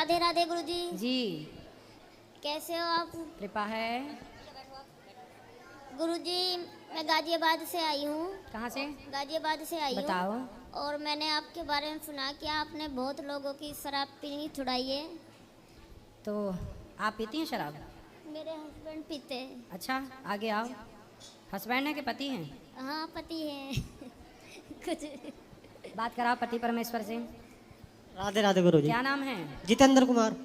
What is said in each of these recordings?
राधे राधे गुरुजी। जी कैसे हो आप? कृपा है। गुरुजी मैं गाजियाबाद से आई हूँ। कहाँ से? गाजियाबाद से आई हूँ। बताओ। और मैंने आपके बारे में सुना कि आपने बहुत लोगों की शराब पीनी छुड़ाई है। तो आप पीती हैं शराब? मेरे हस्बैंड पीते हैं। अच्छा आगे आओ। हस्बैंड है कि पति हैं? हाँ पति हैं। कुछ बात कराओ पति परमेश्वर से। राधे राधे गुरु जी। क्या नाम है? जितेंद्र कुमार।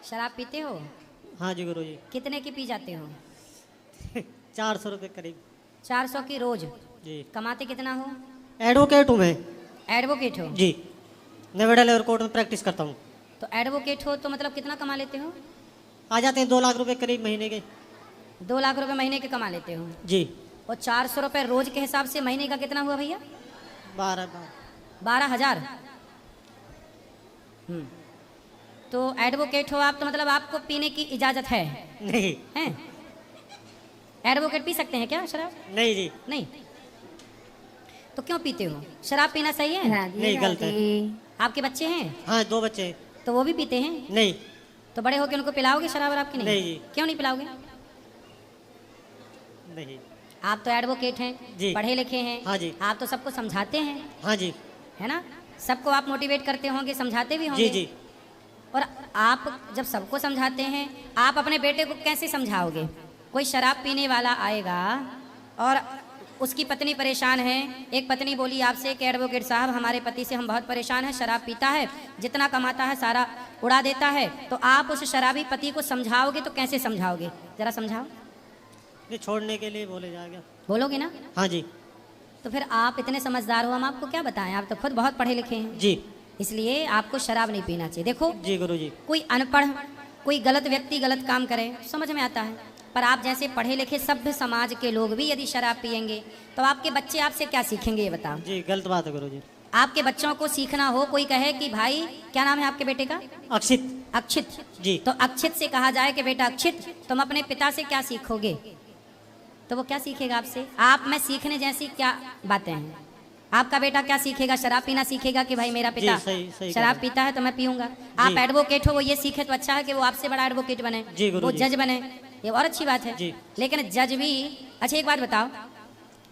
शराब पीते हो? हाँ जी गुरु जी। कितने की पी जाते हो? 400 रुपये करीब। 400 की रोज? जी। कमाते कितना हो? एडवोकेट हूँ मैं। एडवोकेट हो? जी। नोएडा लेबर कोर्ट में प्रैक्टिस करता हूँ। तो एडवोकेट हो तो मतलब कितना कमा लेते हो? आ जाते हैं 2 लाख रुपए करीब महीने के। 2 लाख रुपए महीने के कमा लेते हो? जी। और 400 रुपये रोज के हिसाब से महीने का कितना हुआ भैया? 12,000। तो एडवोकेट हो आप तो मतलब आपको पीने की इजाजत है? नहीं। हैं? एडवोकेट पी सकते हैं क्या शराब? नहीं जी। नहीं। तो क्यों पीते हो? शराब पीना सही है? नहीं गलत है। आपके बच्चे हैं? हाँ 2 बच्चे हैं। तो वो भी पीते हैं? नहीं। तो बड़े होके उनको पिलाओगे शराब और आपकी नहीं? नहीं जी। क्यों नहीं पिलाओगे? नहीं। आप तो एडवोकेट हैं जी। पढ़े लिखे हैं। हाँ जी। आप तो सबको समझाते हैं हाँ जी। है ना? सबको आप मोटिवेट करते होंगे समझाते भी होंगे। जी जी। और आप जब सबको समझाते हैं आप अपने बेटे को कैसे समझाओगे? कोई शराब पीने वाला आएगा और उसकी पत्नी परेशान है। एक पत्नी बोली आपसे कि एडवोकेट साहब हमारे पति से हम बहुत परेशान हैं, शराब पीता है, जितना कमाता है सारा उड़ा देता है। तो आप उस शराबी पति को समझाओगे तो कैसे समझाओगे? जरा समझाओ। नहीं छोड़ने के लिए बोले जाएगा। बोलोगे ना? हाँ जी। तो फिर आप इतने समझदार हो, हम आपको क्या बताएं? आप तो खुद बहुत पढ़े लिखे हैं। जी। इसलिए आपको शराब नहीं पीना चाहिए। देखो जी गुरु जी। कोई अनपढ़ कोई गलत व्यक्ति गलत काम करे समझ में आता है, पर आप जैसे पढ़े लिखे सभ्य समाज के लोग भी यदि शराब पिएंगे तो आपके बच्चे आपसे क्या सीखेंगे ये बताओ? जी गलत बात है गुरु जी। आपके बच्चों को सीखना हो, कोई कहे कि भाई क्या नाम है आपके बेटे का? अक्षित। अक्षित। जी। तो अक्षित से कहा जाए कि बेटा अक्षित तुम अपने पिता से क्या सीखोगे, तो वो क्या सीखेगा आपसे? आप में सीखने जैसी क्या बातें हैं? आपका बेटा क्या सीखेगा? शराब पीना सीखेगा कि भाई मेरा पिता सही शराब पीता है तो मैं पीऊंगा। आप एडवोकेट हो, वो ये सीखे तो अच्छा है कि वो आपसे बड़ा एडवोकेट बने, जी वो जज बने, ये और अच्छी बात है। जी। लेकिन जज भी अच्छा एक बात बताओ,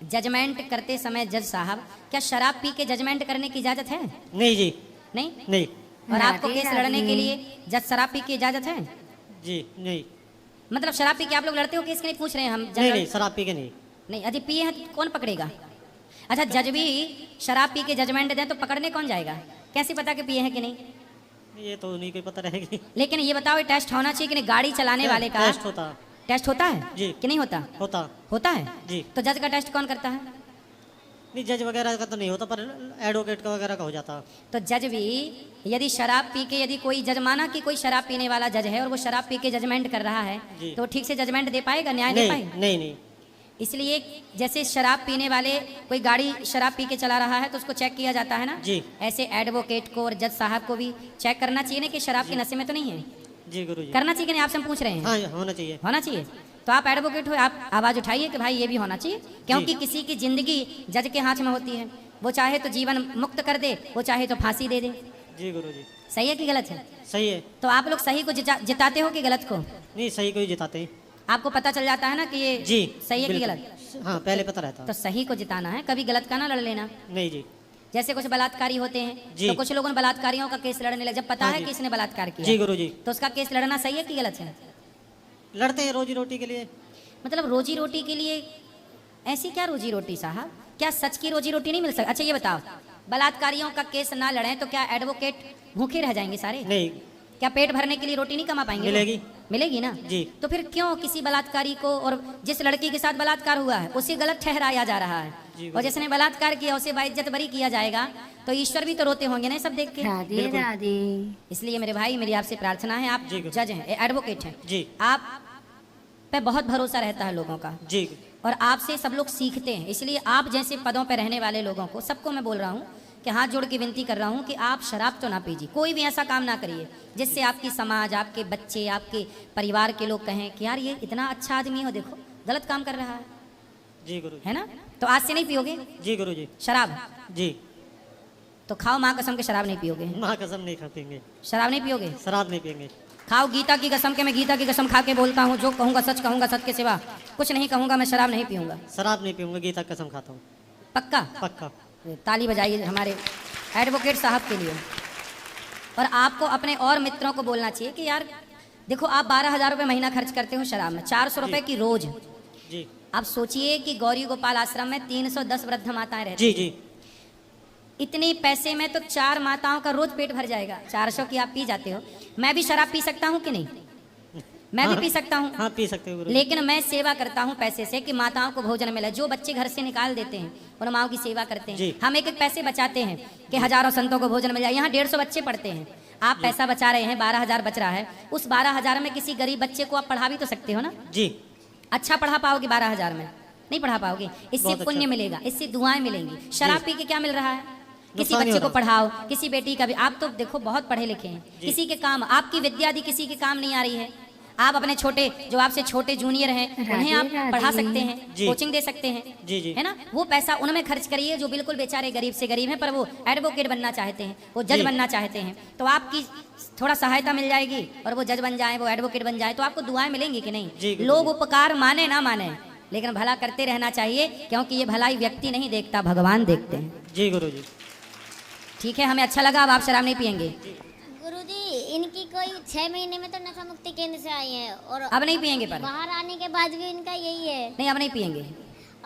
जजमेंट करते समय जज साहब क्या शराब पी के जजमेंट करने की इजाजत है? नहीं जी। नहीं। नहीं। और आपको केस लड़ने के लिए जज शराब पी की इजाजत है? जी नहीं। मतलब शराब पी के आप लोग लड़ते हो? केस के नहीं पूछ रहे हैं हम। नहीं शराब पी के नहीं। नहीं अजी पिए हैं तो कौन पकड़ेगा? अच्छा जज भी शराब पी के जजमेंट दें तो पकड़ने कौन जाएगा? कैसे पता कि पिए हैं कि नहीं? ये तो नहीं कोई पता रहेगी। लेकिन ये बताओ ये टेस्ट होना चाहिए कि नहीं गाड़ी चलाने वाले का? टेस्ट होता। टेस्ट होता है जी। कि नहीं होता? होता। होता है जी। तो जज का टेस्ट कौन करता है? नहीं जज वगैरह का तो नहीं होता, पर एडवोकेट का वगैरह का हो जाता। तो जज भी यदि शराब पी के यदि कोई जज माना कि कोई शराब पीने वाला जज है और वो शराब पी के जजमेंट कर रहा है जी। तो ठीक से जजमेंट दे पाएगा, न्याय दे नहीं पाएगा? नहीं नहीं। इसलिए जैसे शराब पीने वाले कोई गाड़ी शराब पी के चला रहा है तो उसको चेक किया जाता है ना, जी। ऐसे एडवोकेट को और जज साहब को भी चेक करना चाहिए ना कि शराब के नशे में तो नहीं है? जी गुरु जी। करना चाहिए कि नहीं आपसे हम पूछ रहे हैं? हाँ होना चाहिए। होना चाहिए। तो आप एडवोकेट हो, आप आवाज उठाइए कि भाई ये भी होना चाहिए, क्योंकि किसी की जिंदगी जज के हाथ में होती है। वो चाहे तो जीवन मुक्त कर दे, वो चाहे तो फांसी दे दे। जी गुरु जी। सही है कि गलत है? सही है। तो आप लोग सही को जिताते हो कि गलत को? नहीं सही को ही जिताते हैं। आपको पता चल जाता है ना कि ये जी सही है कि बिल्कुल। गलत? हाँ पहले पता रहता। तो सही को जिताना है, कभी गलत का ना लड़ लेना। नहीं जी। जैसे कुछ बलात्कारी होते हैं जी। तो कुछ लोगों ने बलात्कारियों का केस लड़ने लगे, जब पता हाँ है जी। कि इसने बलात्कार जी किया गुरु जी। तो उसका केस लड़ना सही है कि गलत है? लड़ते हैं रोजी रोटी के लिए। मतलब रोजी रोटी के लिए? ऐसी क्या रोजी रोटी साहब? क्या सच की रोजी रोटी नहीं मिल सकती? अच्छा ये बताओ, बलात्कारियों का केस ना लड़ें तो क्या एडवोकेट भूखे रह जाएंगे सारे? नहीं। क्या पेट भरने के लिए रोटी नहीं कमा पाएंगे? मिलेगी। मिलेगी ना? जी। तो फिर क्यों किसी बलात्कारी को और जिस लड़की के साथ बलात्कार हुआ है उसे गलत ठहराया जा रहा जी, है, और जिसने बलात्कार किया उसे बाइज्जत बरी किया जाएगा? तो ईश्वर भी तो रोते होंगे ना सब देख के। राधे राधे। इसलिए मेरे भाई मेरी आपसे प्रार्थना है, आप जी। जज हैं, एडवोकेट हैं, जी। आप पे बहुत भरोसा रहता है लोगों का जी। और आपसे सब लोग सीखते हैं। इसलिए आप जैसे पदों पर रहने वाले लोगों को सबको मैं बोल रहा हूँ कि हाथ जोड़ के विनती कर रहा हूँ कि आप शराब तो ना पीजिए, कोई भी ऐसा काम ना करिए जिससे आपकी समाज, आपके बच्चे, आपके परिवार के लोग कहें कि यार ये इतना अच्छा आदमी हो, देखो गलत काम कर रहा है। जी गुरु जी। है ना? तो आज से नहीं पियोगे जी गुरु जी। शराब? जी। तो खाओ माँ कसम के शराब नहीं पियोगे। माँ कसम नहीं खा पियेंगे, शराब नहीं पियोगे। शराब नहीं पियेंगे। खाओ गीता की कसम के, मैं गीता की कसम खा के बोलता हूँ, जो कहूँगा सच कहूँगा, सच के सिवा कुछ नहीं कहूँगा, मैं शराब नहीं पीऊँगा। शराब नहीं पीऊँगा, गीता कसम खाता हूँ। पक्का। पक्का। ताली बजाइए हमारे एडवोकेट साहब के लिए। और आपको अपने और मित्रों को बोलना चाहिए कि यार देखो, आप 12,000 रुपये महीना खर्च करते हो शराब में, 400 रुपये की रोज। जी आप सोचिए कि गौरी गोपाल आश्रम में 310 वृद्ध माताएं रहती जी जी। इतने पैसे में तो 4 माताओं का रोज पेट भर जाएगा। 400 की आप पी जाते हो, मैं भी शराब पी सकता हूँ कि नहीं? मैं भी हाँ, पी सकता हूँ। हाँ पी सकते हो गुरु। लेकिन मैं सेवा करता हूँ पैसे से कि माताओं को भोजन मिले। जो बच्चे घर से निकाल देते हैं उन माओं की सेवा करते हैं। जी। हम एक एक पैसे बचाते हैं कि हजारों संतों को भोजन मिल जाए। यहाँ 150 बच्चे पढ़ते हैं, आप पैसा बचा रहे हैं, 12,000 बच रहा है। उस 12,000 में किसी गरीब बच्चे को आप पढ़ा भी तो सकते हो ना। जी। अच्छा पढ़ा पाओगे 12,000 में? नहीं पढ़ा पाओगे। इससे बहुत पुण्य अच्छा। मिलेगा, इससे दुआएं मिलेंगी। शराब पी के क्या मिल रहा है? किसी नुकसान ही बच्चे हो को रहा पढ़ाओ, किसी बेटी का भी। आप तो देखो बहुत पढ़े लिखे हैं, किसी के काम, आपकी विद्या यदि किसी के काम नहीं आ रही है, आप अपने छोटे, जो आपसे छोटे जूनियर हैं, उन्हें आप पढ़ा सकते हैं, जी। कोचिंग दे सकते हैं। जी जी। है ना? वो पैसा उनमें खर्च करिए जो बिल्कुल बेचारे गरीब से गरीब हैं, पर वो एडवोकेट बनना चाहते हैं, वो जज जी। बनना चाहते हैं। तो आपकी थोड़ा सहायता मिल जाएगी और वो जज बन जाए, वो एडवोकेट बन जाए, तो आपको दुआएं मिलेंगी कि जी, नहीं? गुरु लोग उपकार माने ना माने, लेकिन भला करते रहना चाहिए, क्योंकि ये भलाई व्यक्ति नहीं देखता, भगवान देखते हैं। जी गुरु जी। ठीक है, हमें अच्छा लगा। अब आप शराब नहीं पियेंगे। गुरुजी, इनकी कोई 6 महीने में तो नशा मुक्ति केंद्र से आई है और अब नहीं पियेंगे, पर बाहर आने के बाद भी इनका यही है। नहीं, अब नहीं पियेंगे।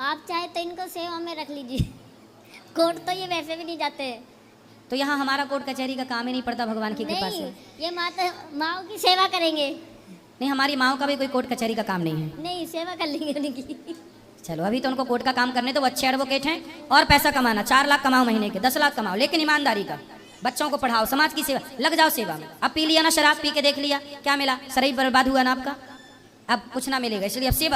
आप चाहे तो इनको सेवा में रख लीजिए। कोर्ट तो ये वैसे भी नहीं जाते। तो यहाँ हमारा कोर्ट कचहरी का काम ही नहीं पड़ता भगवान की कृपा नहीं, से। ये माओ की सेवा करेंगे। नहीं, हमारी माओ का भी कोई कोर्ट कचहरी का काम नहीं है। नहीं, सेवा कर लेंगे उनकी। चलो, अभी तो उनको कोर्ट का काम करने तो वो अच्छे एडवोकेट हैं। और पैसा कमाना, 4 लाख कमाओ महीने के, 10 लाख कमाओ, लेकिन ईमानदारी का। बच्चों को पढ़ाओ, समाज की सेवा, लग जाओ सेवा में। अब पी लिया ना शराब, पी के देख लिया क्या मिला? शरीर बर्बाद हुआ ना आपका, अब कुछ ना मिलेगा। इसलिए अब सेवा